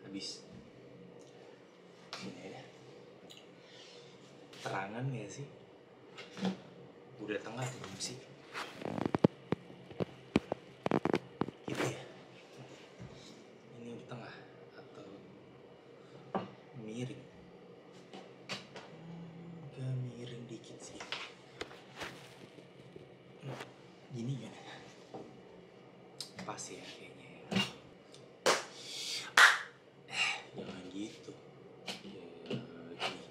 habis. Ini ya. Terangan gak sih? Udah tengah atau belum sih? Gitu ya. Ini udah tengah atau miring? Agak miring dikit sih. Gini kan? Pas ya kayaknya. Jangan gitu. Ya, gini.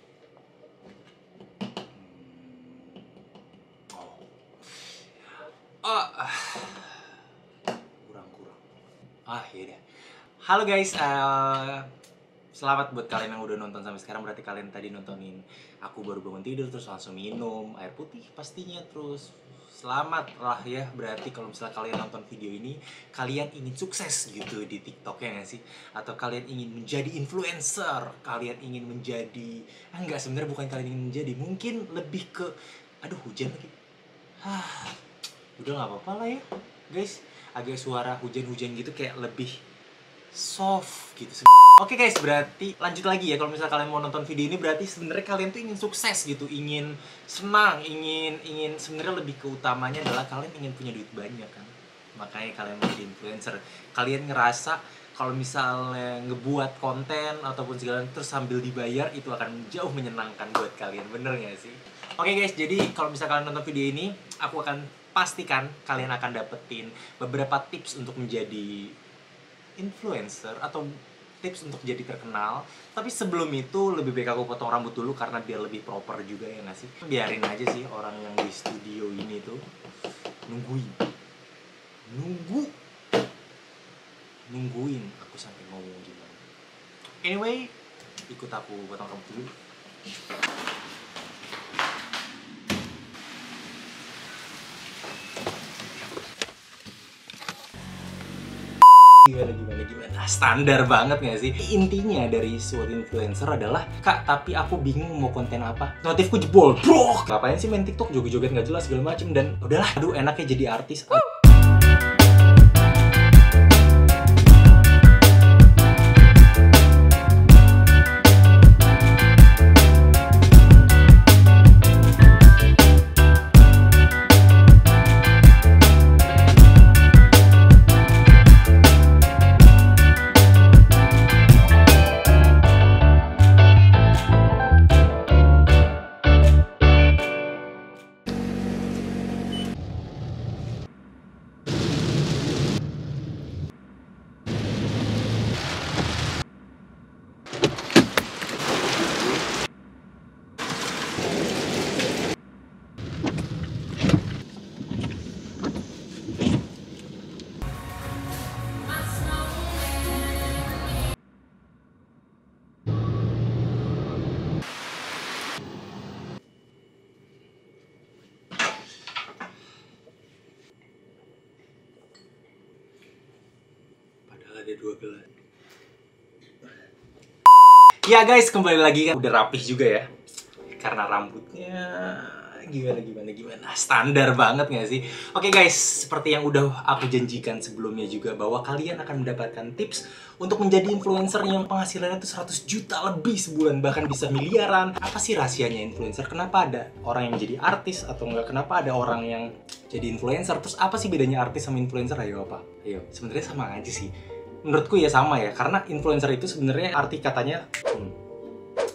Kurang. Ya. Halo guys, selamat buat kalian yang udah nonton sampai sekarang. Berarti kalian tadi nontonin aku baru bangun tidur terus langsung minum air putih pastinya. Terus selamat lah ya, berarti kalau misalnya kalian nonton video ini kalian ingin sukses gitu di TikTok ya nggak sih? Atau kalian ingin menjadi influencer, kalian ingin menjadi enggak, sebenarnya bukan kalian ingin menjadi, mungkin lebih ke hujan lagi. Udah nggak apa-apa lah ya guys, agak suara hujan-hujan gitu kayak lebih soft gitu. Oke guys, berarti lanjut lagi ya. Kalau misalnya kalian mau nonton video ini berarti sebenarnya kalian tuh ingin sukses gitu, ingin senang, ingin sebenarnya lebih ke utamanya adalah kalian ingin punya duit banyak kan. Makanya kalian menjadi influencer. Kalian ngerasa kalau misalnya ngebuat konten ataupun segala terus sambil dibayar itu akan jauh menyenangkan buat kalian, bener gak sih? Oke guys, jadi kalau misalnya kalian nonton video ini, aku akan pastikan kalian akan dapetin beberapa tips untuk menjadi influencer atau tips untuk jadi terkenal. Tapi sebelum itu lebih baik aku potong rambut dulu karena biar lebih proper juga ya nggak sih? Biarin aja sih orang yang di studio ini tuh nungguin aku sampai ngomong gimana. Anyway, ikut aku potong rambut dulu. Gimana? Standar banget gak sih? Intinya dari suatu influencer adalah, Kak, tapi aku bingung mau konten apa. Notifku jebol, bro. Ngapain sih main TikTok, joget-joget gak jelas segala macem. Dan udahlah, enaknya jadi artis. Ada 2 gelas. Ya guys, kembali lagi kan. Udah rapih juga ya. Karena rambutnya gimana. Standar banget gak sih? Oke guys, seperti yang udah aku janjikan sebelumnya juga, bahwa kalian akan mendapatkan tips untuk menjadi influencer yang penghasilannya tuh 100 juta lebih sebulan, bahkan bisa miliaran. Apa sih rahasianya influencer? Kenapa ada orang yang menjadi artis atau enggak? Kenapa ada orang yang jadi influencer? Terus apa sih bedanya artis sama influencer? Ayo, sebenarnya sama aja sih. Menurutku ya sama ya, karena influencer itu sebenarnya arti katanya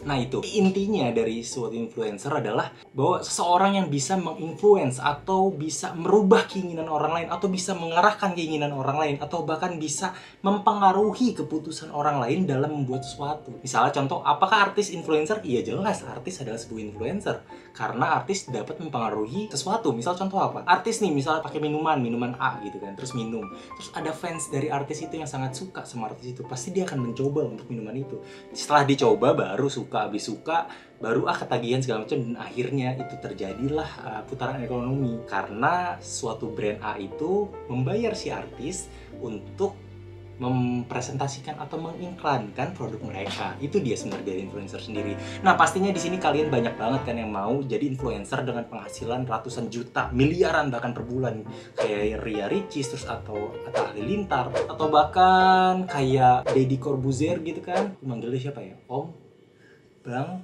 nah itu intinya dari suatu influencer adalah bahwa seseorang yang bisa menginfluence atau bisa merubah keinginan orang lain, atau bisa mengarahkan keinginan orang lain, atau bahkan bisa mempengaruhi keputusan orang lain dalam membuat sesuatu. Misalnya contoh, apakah artis influencer? Iya jelas, artis adalah sebuah influencer karena artis dapat mempengaruhi sesuatu. Misal contoh apa? Artis nih misalnya pakai minuman A gitu kan, terus minum, terus ada fans dari artis itu yang sangat suka sama artis itu, pasti dia akan mencoba untuk minuman itu. Setelah dicoba baru suka, habis suka baru ketagihan segala macam, dan akhirnya itu terjadilah putaran ekonomi karena suatu brand A itu membayar si artis untuk mempresentasikan atau mengiklankan produk mereka. Itu dia sebenarnya dari influencer sendiri. Nah, pastinya di sini kalian banyak banget kan yang mau jadi influencer dengan penghasilan ratusan juta, miliaran bahkan per bulan. Kayak Ria Ricis terus atau Atta Halilintar atau bahkan kayak Deddy Corbuzier gitu kan. Manggilnya siapa ya? Om, Bang,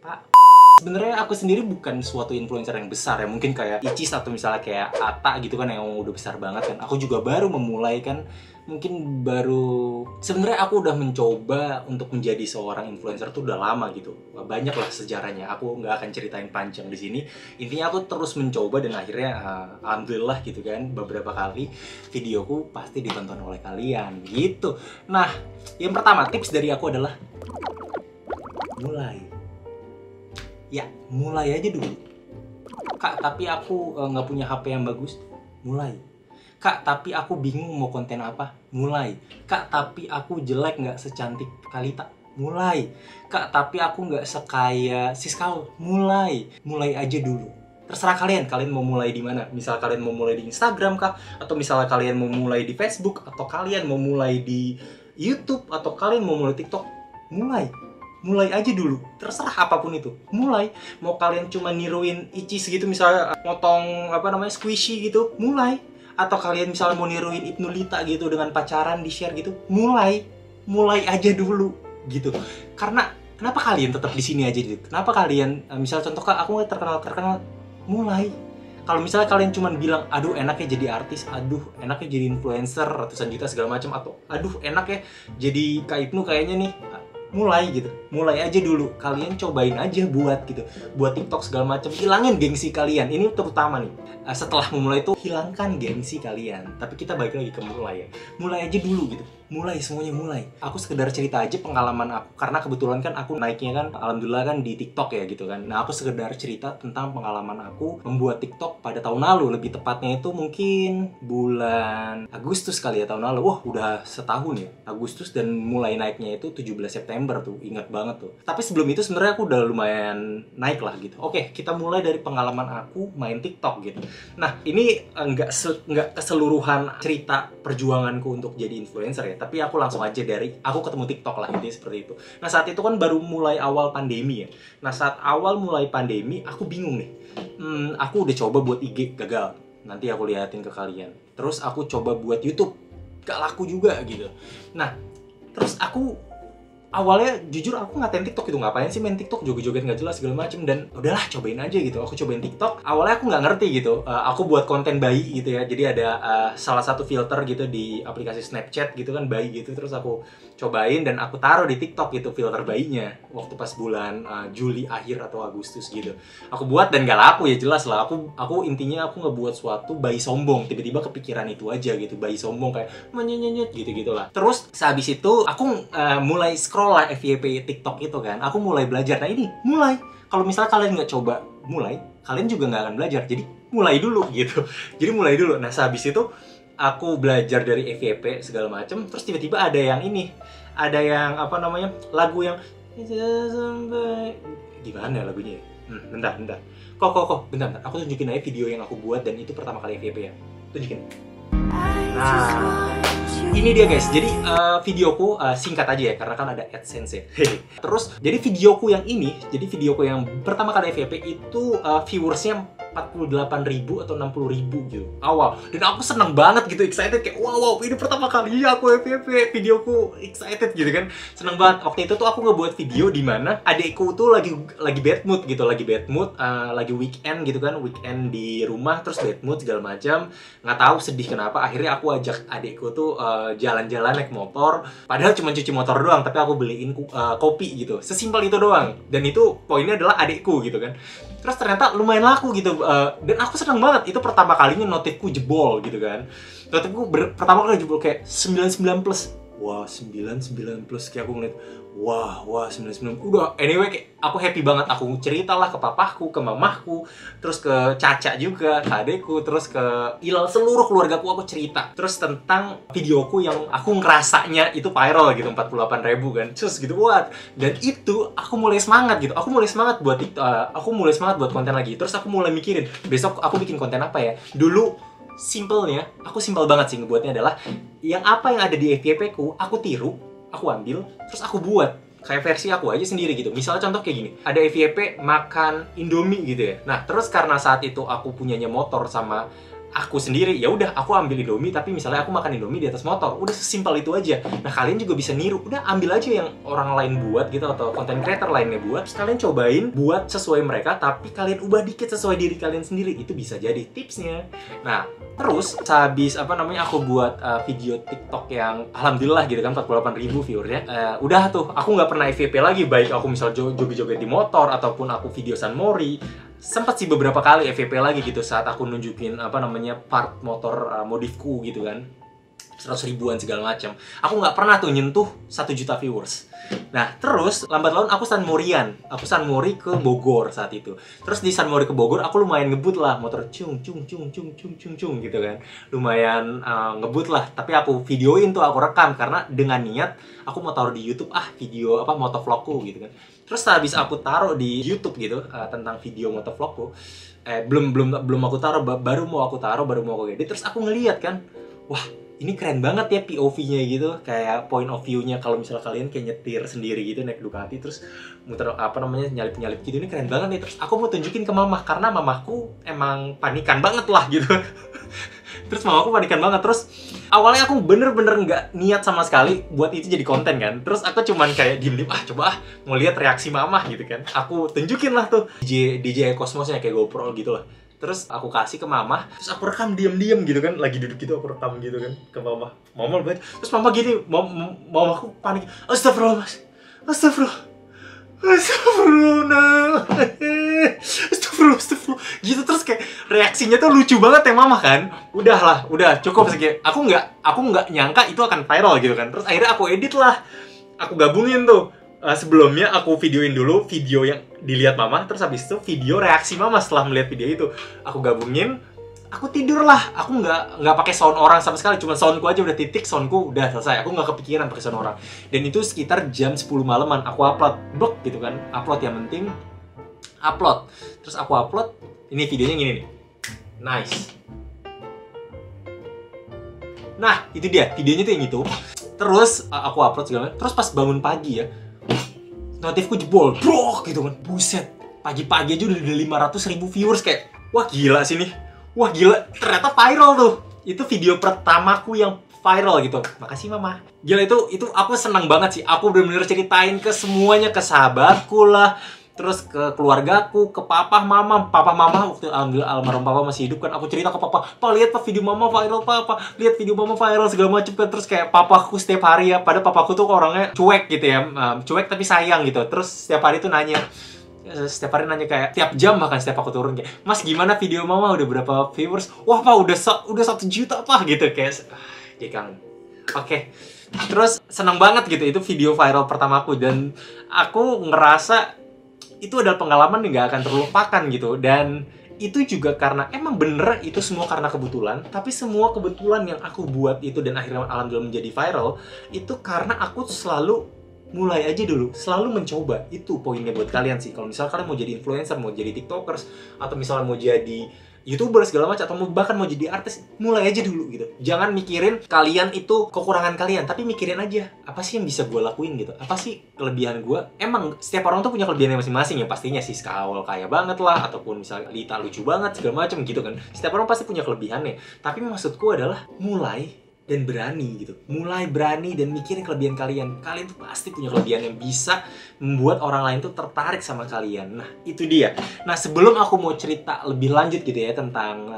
Pak. Sebenarnya aku sendiri bukan suatu influencer yang besar ya, mungkin kayak Icis atau misalnya kayak Atta gitu kan yang udah besar banget kan. Aku juga baru memulai kan, mungkin baru sebenarnya aku udah mencoba untuk menjadi seorang influencer tuh udah lama gitu. Banyak lah sejarahnya. Aku nggak akan ceritain panjang di sini. Intinya aku terus mencoba dan akhirnya alhamdulillah gitu kan beberapa kali videoku pasti ditonton oleh kalian gitu. Nah, yang pertama tips dari aku adalah mulai. Ya, mulai aja dulu. Kak, tapi aku nggak punya HP yang bagus. Mulai. Kak, tapi aku bingung mau konten apa. Mulai. Kak, tapi aku jelek nggak secantik Kalita. Mulai. Kak, tapi aku nggak sekaya Siskal. Mulai. Mulai aja dulu. Terserah kalian mau mulai di mana. Misal kalian mau mulai di Instagram kah? Atau misalnya kalian mau mulai di Facebook? Atau kalian mau mulai di YouTube? Atau kalian mau mulai TikTok? Mulai. Mulai aja dulu, terserah apapun itu. Mulai, mau kalian cuma niruin Icis gitu misalnya motong squishy gitu, mulai. Atau kalian misalnya mau niruin Ibnu Lita gitu dengan pacaran di share gitu, mulai aja dulu gitu. Karena kenapa kalian tetap di sini aja gitu? Kenapa kalian misalnya contoh Kak, aku nggak terkenal, mulai. Kalau misalnya kalian cuma bilang, aduh enaknya jadi artis, aduh enaknya jadi influencer ratusan juta segala macam, atau aduh enaknya jadi Kak Ibnu kayaknya nih, mulai aja dulu. Kalian cobain aja buat TikTok segala macam, hilangin gengsi kalian. Ini terutama nih, setelah memulai itu hilangkan gengsi kalian. Tapi kita balik lagi ke mulai ya, mulai aja dulu gitu. Semuanya mulai. Aku sekedar cerita aja pengalaman aku, karena kebetulan kan aku naiknya kan alhamdulillah kan di TikTok ya gitu kan. Nah, aku sekedar cerita tentang pengalaman aku membuat TikTok pada tahun lalu. Lebih tepatnya itu mungkin bulan Agustus kali ya tahun lalu. Wah, udah setahun ya, Agustus, dan mulai naiknya itu 17 September tuh, ingat banget tuh. Tapi sebelum itu sebenarnya aku udah lumayan naik lah gitu. Oke, kita mulai dari pengalaman aku main TikTok gitu. Nah, ini nggak keseluruhan cerita perjuanganku untuk jadi influencer ya, tapi aku langsung aja dari aku ketemu TikTok lah, intinya seperti itu. Nah, saat itu kan baru mulai awal pandemi ya. Nah, saat awal mulai pandemi aku bingung nih. Aku udah coba buat IG, gagal. Nanti aku liatin ke kalian. Terus aku coba buat YouTube, gak laku juga gitu. Nah, terus aku awalnya jujur aku ngatain TikTok gitu, ngapain sih main TikTok, joget-joget nggak jelas segala macem, dan udahlah cobain aja gitu. Aku cobain TikTok, awalnya aku nggak ngerti gitu. Aku buat konten bayi gitu ya, jadi ada salah satu filter gitu di aplikasi Snapchat gitu kan, bayi gitu. Terus aku cobain dan aku taruh di TikTok gitu filter bayinya waktu pas bulan Juli akhir atau Agustus gitu. Aku buat dan nggak laku ya, jelas lah. Aku intinya aku ngebuat suatu bayi sombong, tiba-tiba kepikiran itu aja gitu, bayi sombong kayak menyenyet gitu lah. Terus sehabis itu aku mulai scroll lah FYP TikTok itu kan, aku mulai belajar. Nah, ini mulai, kalau misalnya kalian nggak coba mulai, kalian juga nggak akan belajar. Jadi mulai dulu gitu. Jadi mulai dulu. Nah, sehabis itu aku belajar dari FYP segala macem. Terus tiba-tiba ada yang ini, ada yang lagu yang gimana ya lagunya ya? Bentar. Kok, bentar. Aku tunjukin aja video yang aku buat, dan itu pertama kali FYP ya. Tunjukin. Nah, ini dia guys. Jadi videoku singkat aja ya, karena kan ada AdSense ya. Terus jadi videoku yang pertama kali FYP itu viewersnya 48.000 atau 60.000 gitu awal. Dan aku seneng banget gitu, excited kayak wow ini pertama kalinya aku FYP, videoku excited gitu kan, seneng banget. Waktu itu tuh aku ngebuat video di mana adekku tuh lagi bad mood gitu, lagi weekend gitu kan, weekend di rumah terus bad mood segala macam, nggak tahu sedih kenapa. Akhirnya aku ajak adekku tuh jalan-jalan naik motor, padahal cuma cuci motor doang, tapi aku beliin kopi gitu, sesimpel itu doang. Dan itu poinnya adalah adekku gitu kan. Terus ternyata lumayan laku gitu, dan aku seneng banget. Itu pertama kalinya notifku jebol gitu kan. Notifku pertama kali jebol kayak 99 plus. Wah, 99 plus, kayak aku ngeliat wah 99. Udah, anyway kayak aku happy banget. Aku ceritalah ke papahku, ke mamahku, terus ke Caca juga, ke adekku, terus ke Ilal, seluruh keluargaku aku cerita. Terus tentang videoku yang aku ngerasanya itu viral gitu, 48.000 kan. Terus gitu buat. Dan itu aku mulai semangat gitu. Aku mulai semangat buat konten lagi. Terus aku mulai mikirin, besok aku bikin konten apa ya. Dulu simpelnya, aku simpel banget sih ngebuatnya adalah yang apa yang ada di FYP ku, aku tiru, aku ambil, terus aku buat kayak versi aku aja sendiri gitu. Misalnya contoh kayak gini, ada FYP makan Indomie gitu ya. Nah, terus karena saat itu aku punyanya motor sama aku sendiri, ya udah aku ambil Indomie, tapi misalnya aku makan Indomie di atas motor, udah sesimpel itu aja. Nah, kalian juga bisa niru, udah ambil aja yang orang lain buat gitu, atau content creator lainnya buat, terus kalian cobain buat sesuai mereka, tapi kalian ubah dikit sesuai diri kalian sendiri. Itu bisa jadi tipsnya. Nah, terus habis aku buat video TikTok yang alhamdulillah gitu kan 48.000 viewernya. Udah tuh aku nggak pernah FYP lagi, baik aku misal joget-joget di motor ataupun aku video San Mori. Sempet sih beberapa kali FYP lagi gitu saat aku nunjukin part motor modifku gitu kan, 100 ribuan segala macam. Aku nggak pernah tuh nyentuh 1 juta viewers. Nah, terus lambat laun aku San Mori ke Bogor saat itu. Terus di San Mori ke Bogor aku lumayan ngebut lah, motor cung gitu kan. Lumayan ngebut lah, tapi aku videoin tuh, aku rekam karena dengan niat aku mau taruh di YouTube video motovlogku gitu kan. Terus habis aku taruh di YouTube gitu tentang video motovlogku, belum aku taruh, baru mau aku edit. Terus aku ngeliat kan, wah ini keren banget ya POV-nya gitu, kayak point of view-nya kalau misalnya kalian kayak nyetir sendiri gitu naik Ducati terus muter nyalip gitu, ini keren banget nih. Terus aku mau tunjukin ke mamah karena mamahku emang panikan banget lah gitu. Terus mamaku panikan banget. Terus awalnya aku bener-bener nggak niat sama sekali buat itu jadi konten kan. Terus aku cuman kayak diem-diem, coba mau lihat reaksi mamah gitu kan. Aku tunjukin lah tuh DJ Cosmosnya kayak GoPro gitu lah. Terus aku kasih ke mama, terus aku rekam diam-diam gitu kan, lagi duduk gitu aku rekam gitu kan ke mama. Mama banget. Terus mama gini, mamaku panik. Astagfirullah mas, astagfirullah gitu. Terus kayak reaksinya tuh lucu banget ya mama kan. Udah cukup segitu. Aku nggak nyangka itu akan viral gitu kan. Terus akhirnya aku edit lah, aku gabungin tuh. Sebelumnya aku videoin dulu video yang dilihat mama, terus habis itu video reaksi mama setelah melihat video itu. Aku gabungin, aku tidur lah. Aku nggak pakai sound orang sama sekali, cuma soundku aja udah titik, soundku udah selesai. Aku nggak kepikiran pakai sound orang. Dan itu sekitar jam 10 malaman aku upload, blok gitu kan. Upload yang penting, upload. Terus aku upload, ini videonya gini nih. Nice. Nah, itu dia, videonya tuh yang itu. Terus aku upload segala macam. Terus pas bangun pagi ya, notifku jebol, bro, gitu kan. Buset, pagi-pagi aja udah 500.000 viewers, kayak wah gila sih nih. Wah gila, ternyata viral tuh. Itu video pertamaku yang viral gitu. Makasih mama. Gila, itu aku senang banget sih. Aku bener-bener ceritain ke semuanya, ke sahabatku lah, terus ke keluargaku, ke papa mama waktu almarhum papa masih hidup kan. Aku cerita ke papa, lihat pak video mama viral, lihat video mama viral segala macam kan. Terus kayak papaku setiap hari ya, padahal papaku tuh orangnya cuek gitu ya, cuek tapi sayang gitu. Terus setiap hari tuh nanya, kayak tiap jam, bahkan setiap aku turun kayak, mas gimana video mama udah berapa viewers? Wah pak udah 1 juta pak gitu, kayak jadi kangen. Oke. Terus seneng banget gitu, itu video viral pertamaku dan aku ngerasa itu adalah pengalaman yang gak akan terlupakan gitu. Dan itu juga karena emang bener itu semua karena kebetulan, tapi semua kebetulan yang aku buat itu dan akhirnya alhamdulillah menjadi viral itu karena aku selalu mulai aja dulu, selalu mencoba. Itu poinnya buat kalian sih. Kalau misalnya kalian mau jadi influencer, mau jadi tiktokers, atau misalnya mau jadi YouTuber segala macam, atau bahkan mau jadi artis, mulai aja dulu gitu. Jangan mikirin kalian itu kekurangan kalian, tapi mikirin aja apa sih yang bisa gue lakuin gitu, apa sih kelebihan gue. Emang setiap orang tuh punya kelebihannya masing-masing ya, pastinya sih. Skawal kaya banget lah, ataupun misalnya Lita lucu banget segala macam gitu kan. Setiap orang pasti punya kelebihannya, tapi maksudku adalah mulai dan berani gitu. Mulai berani dan mikirin kelebihan kalian. Kalian tuh pasti punya kelebihan yang bisa membuat orang lain tuh tertarik sama kalian. Nah, itu dia. Nah, sebelum aku mau cerita lebih lanjut gitu ya tentang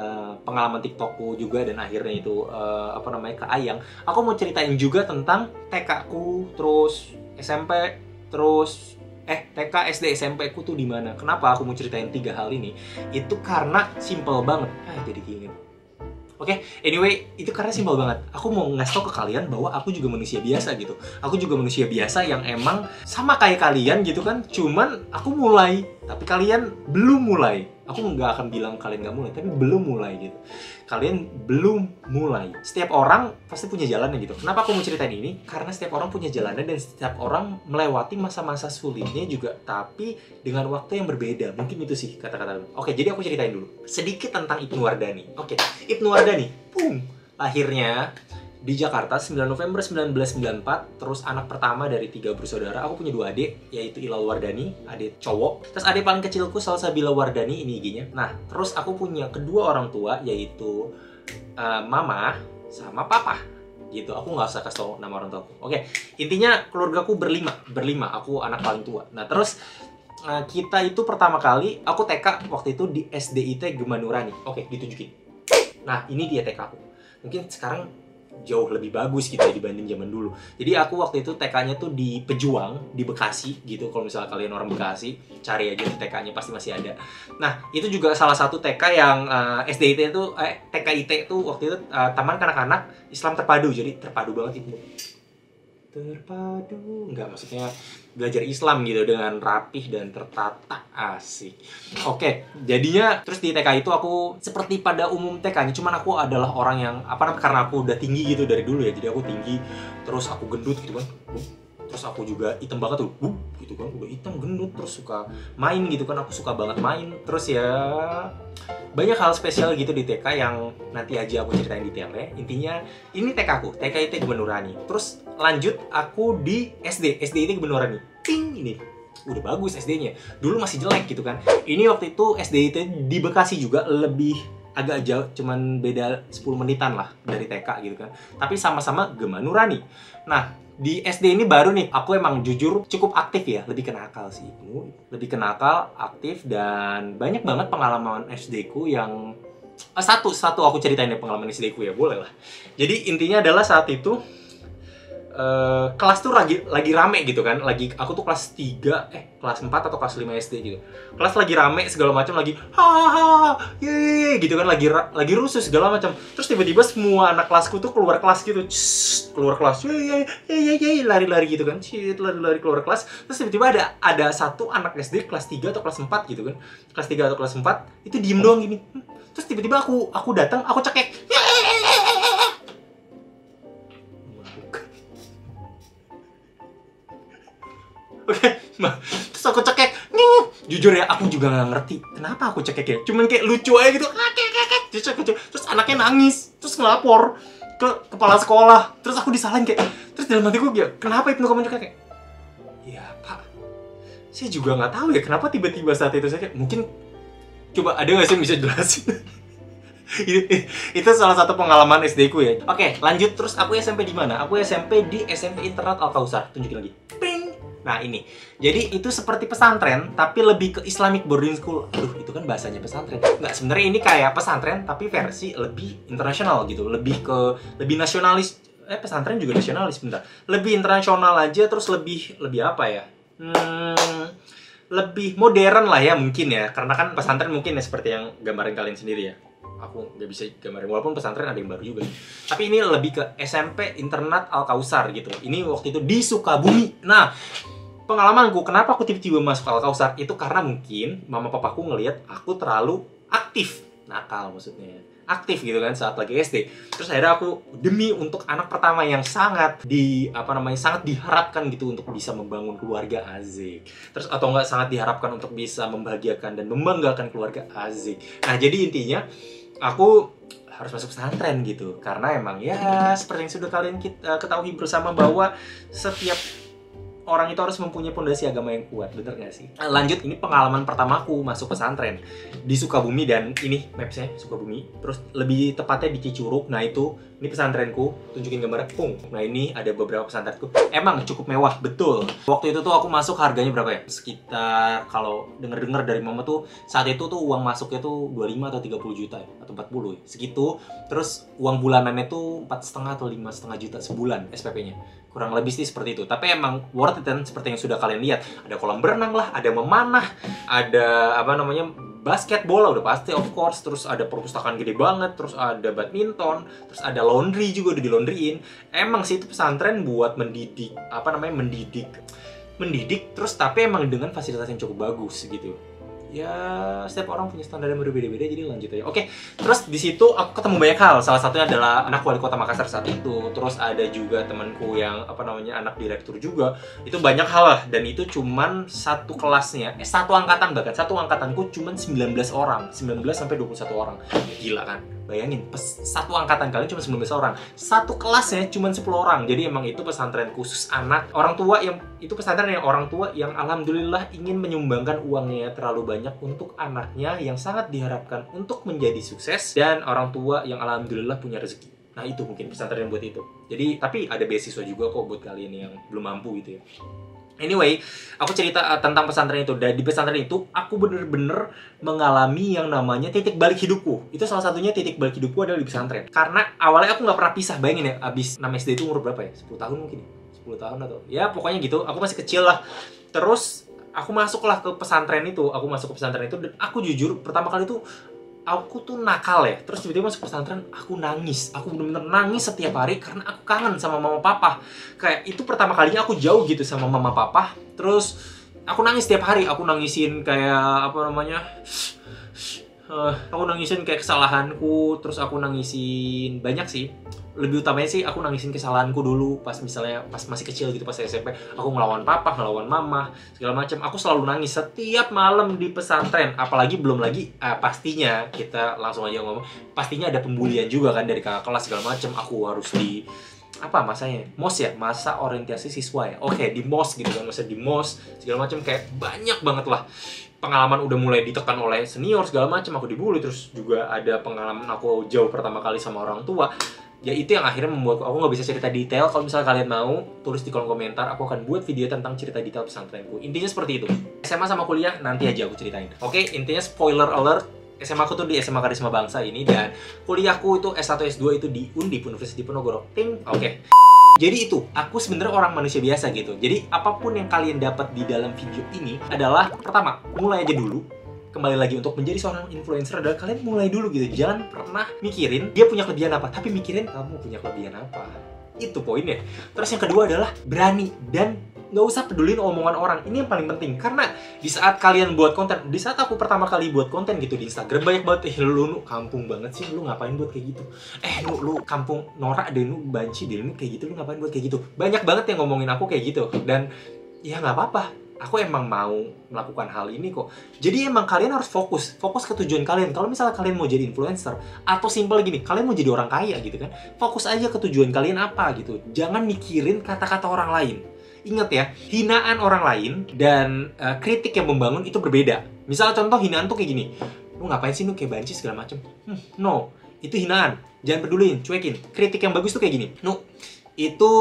pengalaman TikTokku juga dan akhirnya itu ke Ayang, aku mau ceritain juga tentang TK-ku, terus SMP, terus TK, SD, SMP ku tuh di mana. Kenapa aku mau ceritain 3 hal ini? Itu karena simple banget. Jadi keinget. Oke, anyway, itu karena simpel banget. Aku mau ngasih tau ke kalian bahwa aku juga manusia biasa gitu. Aku juga manusia biasa yang emang sama kayak kalian gitu kan. Cuman aku mulai tapi kalian belum mulai. Aku nggak akan bilang kalian nggak mulai, tapi belum mulai gitu. Kalian belum mulai. Setiap orang pasti punya jalannya gitu. Kenapa aku mau ceritain ini? Karena setiap orang punya jalannya dan setiap orang melewati masa-masa sulitnya juga, tapi dengan waktu yang berbeda. Mungkin itu sih kata-kata. Oke, jadi aku ceritain dulu sedikit tentang Ibnu Wardani. Oke, Ibnu Wardani, lahirnya di Jakarta 9 November 1994. Terus anak pertama dari 3 bersaudara. Aku punya 2 adik, yaitu Ilal Wardani, adik cowok. Terus adik paling kecilku Salsabila Wardani, ini IG-nya. Nah, terus aku punya kedua orang tua, yaitu mama sama papa gitu. Aku nggak usah kasih tau nama orang tua aku. Oke, intinya keluargaku berlima. Aku anak paling tua. Nah, terus kita itu pertama kali aku TK waktu itu di SDIT Gema Nurani. Oke, ditunjukin. Nah, ini dia TK aku. Mungkin sekarang jauh lebih bagus gitu ya dibanding zaman dulu. Jadi aku waktu itu TK-nya tuh di Pejuang, di Bekasi gitu. Kalau misalnya kalian orang Bekasi, cari aja di TK-nya pasti masih ada. Nah, itu juga salah satu TK yang SDIT itu TKIT itu waktu itu Taman Kanak-kanak Islam Terpadu. Jadi terpadu banget itu. Terpadu, enggak, maksudnya belajar Islam gitu dengan rapih dan tertata, asik. Oke, jadinya terus di TK itu aku seperti pada umum TK-nya, cuman aku adalah orang yang karena aku udah tinggi gitu dari dulu ya, jadi aku tinggi, terus aku gendut gitu kan, terus aku juga hitam banget tuh, gitu kan, udah hitam gendut, terus suka main gitu kan, aku suka banget main, terus ya banyak hal spesial gitu di TK yang nanti aja aku ceritain detailnya. Intinya ini TK aku, TK itu Gema Nurani. Terus lanjut aku di SD itu Gema Nurani. Ting, ini udah bagus SD-nya. Dulu masih jelek gitu kan. Ini waktu itu SD itu di Bekasi juga, lebih agak jauh, cuman beda 10 menitan lah dari TK gitu kan. Tapi sama-sama Gema Nurani. Nah, di SD ini baru nih, aku emang jujur cukup aktif ya, lebih ke nakal sih. Lebih ke nakal, aktif, dan banyak banget pengalaman SD ku yang satu aku ceritain deh pengalaman SD ku ya, boleh lah. Jadi intinya adalah saat itu kelas tuh lagi rame gitu kan, aku tuh kelas 3 kelas 4 atau kelas 5 SD gitu. Kelas lagi rame segala macam, lagi hahaha ye gitu kan, lagi rusuh segala macam. Terus tiba-tiba semua anak kelasku tuh keluar kelas gitu. Keluar kelas ye lari-lari gitu kan. Lari-lari keluar kelas. Terus tiba-tiba ada satu anak SD kelas 3 atau kelas 4 gitu kan. Kelas 3 atau kelas 4 itu diem doang gini. Terus tiba-tiba aku datang, aku cekek. Oke, terus aku cekek. Jujur ya, aku juga nggak ngerti kenapa aku cekek ya. Cuman kayak lucu aja gitu. Terus anaknya nangis, terus ngelapor ke kepala sekolah. Terus aku disalahin kayak. Terus dalam hatiku kayak, kenapa Ibnu kamu cekek? Ya Pak, saya juga nggak tahu ya kenapa tiba-tiba saat itu saya kayak, mungkin coba ada nggak sih yang bisa jelasin? Itu salah satu pengalaman SD ku ya. Oke, lanjut. Terus aku SMP di mana? Aku SMP di SMP Internat Al Kausar. Tunjukin lagi. Nah ini, jadi itu seperti pesantren, tapi lebih ke Islamic boarding school. Aduh, itu kan bahasanya pesantren. Nggak, sebenarnya ini kayak pesantren, tapi versi lebih internasional gitu. Lebih nasionalis. Pesantren juga nasionalis, bentar. Lebih internasional aja, terus lebih apa ya? Lebih modern lah ya mungkin ya. Karena kan pesantren mungkin ya seperti yang gambarin kalian sendiri ya. Aku nggak bisa gambarin, walaupun pesantren ada yang baru juga. Tapi ini lebih ke SMP Internat Al Kausar gitu. Ini waktu itu di Sukabumi. Nah, pengalamanku kenapa aku tiba-tiba masuk Al Kausar itu karena mungkin mama papaku ngelihat aku terlalu aktif, nakal maksudnya, aktif gitu kan saat lagi SD. Terus akhirnya aku demi untuk anak pertama yang sangat sangat diharapkan gitu untuk bisa membangun keluarga, asik. Terus atau enggak sangat diharapkan untuk bisa membahagiakan dan membanggakan keluarga, asik. Nah, jadi intinya aku harus masuk pesantren gitu karena emang ya seperti yang sudah kalian ketahui bersama bahwa setiap orang itu harus mempunyai pondasi agama yang kuat, bener gak sih? Lanjut, ini pengalaman pertamaku masuk pesantren di Sukabumi, dan ini mapsnya Sukabumi. Terus lebih tepatnya di Cicurug. Nah itu, ini pesantrenku, tunjukin gambarnya. Nah ini ada beberapa pesantrenku. Emang cukup mewah, betul. Waktu itu tuh aku masuk harganya berapa ya? Sekitar, kalau denger-denger dari mama tuh, saat itu tuh uang masuknya tuh 25 atau 30 juta ya, atau 40 ya, segitu. Terus uang bulanannya tuh 4,5 atau 5,5 juta sebulan SPP-nya. Kurang lebih sih seperti itu. Tapi emang worth it kan, seperti yang sudah kalian lihat. Ada kolam berenang lah, ada memanah, ada basket bola udah pasti of course, terus ada perpustakaan gede banget, terus ada badminton, terus ada laundry juga udah di-laundryin. Emang sih itu pesantren buat mendidik, mendidik terus tapi emang dengan fasilitas yang cukup bagus gitu. ya setiap orang punya standar yang berbeda-beda, jadi lanjut aja. Oke, terus di situ aku ketemu banyak hal. Salah satunya adalah anak wali kota Makassar saat itu. Terus ada juga temanku yang anak direktur juga. Itu banyak hal lah, dan itu cuman satu kelasnya, satu angkatan, bahkan satu angkatanku cuman 19 orang, 19 sampai 21 orang. Gila kan? Bayangin, satu angkatan kalian cuma 19 orang. Satu kelasnya cuma 10 orang. Jadi emang itu pesantren khusus anak orang tua, yang itu pesantren yang orang tua yang alhamdulillah ingin menyumbangkan uangnya terlalu banyak untuk anaknya yang sangat diharapkan untuk menjadi sukses, dan orang tua yang alhamdulillah punya rezeki. Nah, itu mungkin pesantren buat itu. Jadi, tapi ada beasiswa juga kok buat kalian yang belum mampu gitu ya. Anyway, aku cerita tentang pesantren itu. Dan di pesantren itu, aku bener-bener mengalami yang namanya titik balik hidupku. Itu salah satunya titik balik hidupku adalah di pesantren. Karena awalnya aku nggak pernah pisah. Bayangin ya, abis 6 SD itu umur berapa ya? 10 tahun mungkin. 10 tahun atau... ya pokoknya gitu, aku masih kecil lah. Terus, aku masuklah ke pesantren itu. Aku masuk ke pesantren itu, dan aku jujur, pertama kali itu aku tuh nakal ya. Terus tiba-tiba masuk pesantren, aku nangis. Aku bener-bener nangis setiap hari karena aku kangen sama mama papa. Kayak itu pertama kalinya aku jauh gitu sama mama papa. Terus aku nangis setiap hari. Aku nangisin kayak apa namanya? Aku nangisin kayak kesalahanku. Terus aku nangisin banyak sih. Lebih utamanya sih aku nangisin kesalahanku dulu pas misalnya pas masih kecil gitu, pas SMP aku ngelawan papa, ngelawan mama, segala macam. Aku selalu nangis setiap malam di pesantren. Apalagi belum lagi pastinya kita langsung aja ngomong, pastinya ada pembulian juga kan dari kakak kelas segala macam. Aku harus di apa masanya? MOS ya, masa orientasi siswa ya. Oke, di MOS gitu kan, masa di MOS segala macam, kayak banyak banget lah. Pengalaman udah mulai ditekan oleh senior segala macam, aku dibully. Terus juga ada pengalaman aku jauh pertama kali sama orang tua. Ya itu yang akhirnya membuat aku nggak bisa cerita detail. Kalau misalnya kalian mau, tulis di kolom komentar. Aku akan buat video tentang cerita detail pesantrenku. Intinya seperti itu. SMA sama kuliah nanti aja aku ceritain. Oke, intinya spoiler alert. SMA aku tuh di SMA Karisma Bangsa ini, dan kuliahku itu S1 S2 itu di Undip, Universitas Diponegoro. Oke. Jadi itu, aku sebenarnya orang manusia biasa gitu. Jadi apapun yang kalian dapat di dalam video ini adalah, pertama, mulai aja dulu. Kembali lagi, untuk menjadi seorang influencer adalah kalian mulai dulu gitu. Jangan pernah mikirin dia punya kelebihan apa, tapi mikirin kamu punya kelebihan apa. Itu poinnya. Terus yang kedua adalah berani, dan nggak usah pedulin omongan orang. Ini yang paling penting. Karena di saat kalian buat konten, di saat aku pertama kali buat konten gitu di Instagram, banyak banget, lu kampung banget sih, lu ngapain buat kayak gitu. Lu kampung norak deh, lu banci deh, lu kayak gitu, lu ngapain buat kayak gitu. Banyak banget yang ngomongin aku kayak gitu. Dan ya nggak apa-apa. Aku emang mau melakukan hal ini kok. Jadi emang kalian harus fokus ke tujuan kalian. Kalau misalnya kalian mau jadi influencer, atau simpel gini, kalian mau jadi orang kaya gitu kan, fokus aja ke tujuan kalian apa gitu. Jangan mikirin kata-kata orang lain. Ingat ya, hinaan orang lain dan kritik yang membangun itu berbeda. Misalnya contoh hinaan tuh kayak gini, lu ngapain sih, lu kayak banci segala macem. No, itu hinaan. Jangan pedulin, cuekin. Kritik yang bagus tuh kayak gini, no, itu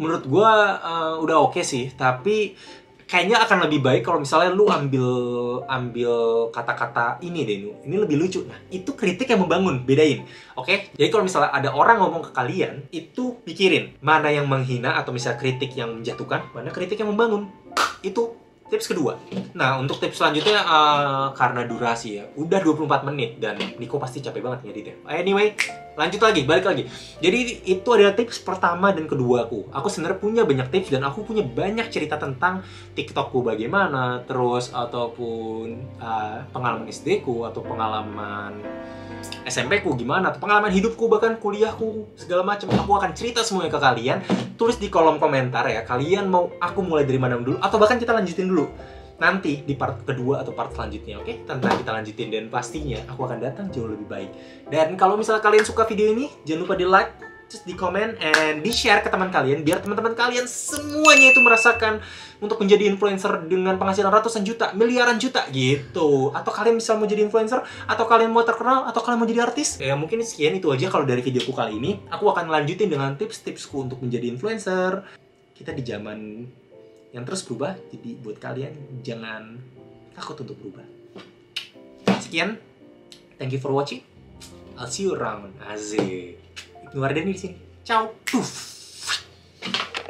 menurut gua udah oke sih, tapi kayaknya akan lebih baik kalau misalnya lu ambil kata-kata ini deh, ini lebih lucu. Nah, itu kritik yang membangun, bedain. Oke? Jadi kalau misalnya ada orang ngomong ke kalian, itu pikirin mana yang menghina atau misalnya kritik yang menjatuhkan, mana kritik yang membangun. Itu tips kedua. Nah, untuk tips selanjutnya, karena durasi ya, udah 24 menit dan Niko pasti capek banget ngeditnya. Anyway, lanjut lagi, balik lagi. Jadi itu adalah tips pertama dan kedua aku. Aku sebenarnya punya banyak tips, dan aku punya banyak cerita tentang TikTokku bagaimana, terus ataupun pengalaman SD ku, atau pengalaman SMP ku gimana, atau pengalaman hidupku, bahkan kuliahku, segala macam. Aku akan cerita semuanya ke kalian. Tulis di kolom komentar ya, kalian mau aku mulai dari mana dulu, atau bahkan kita lanjutin dulu nanti di part kedua atau part selanjutnya. Oke? Tentang kita lanjutin, dan pastinya aku akan datang jauh lebih baik. Dan kalau misalnya kalian suka video ini, jangan lupa di like, terus di komen, and di share ke teman kalian, biar teman-teman kalian semuanya itu merasakan untuk menjadi influencer dengan penghasilan ratusan juta, miliaran juta gitu. Atau kalian bisa mau jadi influencer, atau kalian mau terkenal, atau kalian mau jadi artis. Ya mungkin sekian itu aja kalau dari videoku kali ini. Aku akan lanjutin dengan tips-tipsku untuk menjadi influencer. Kita di zaman yang terus berubah, jadi buat kalian jangan takut untuk berubah. Sekian, thank you for watching. I'll see you around. Asik. Ibnu Ardhani di sini. Ciao.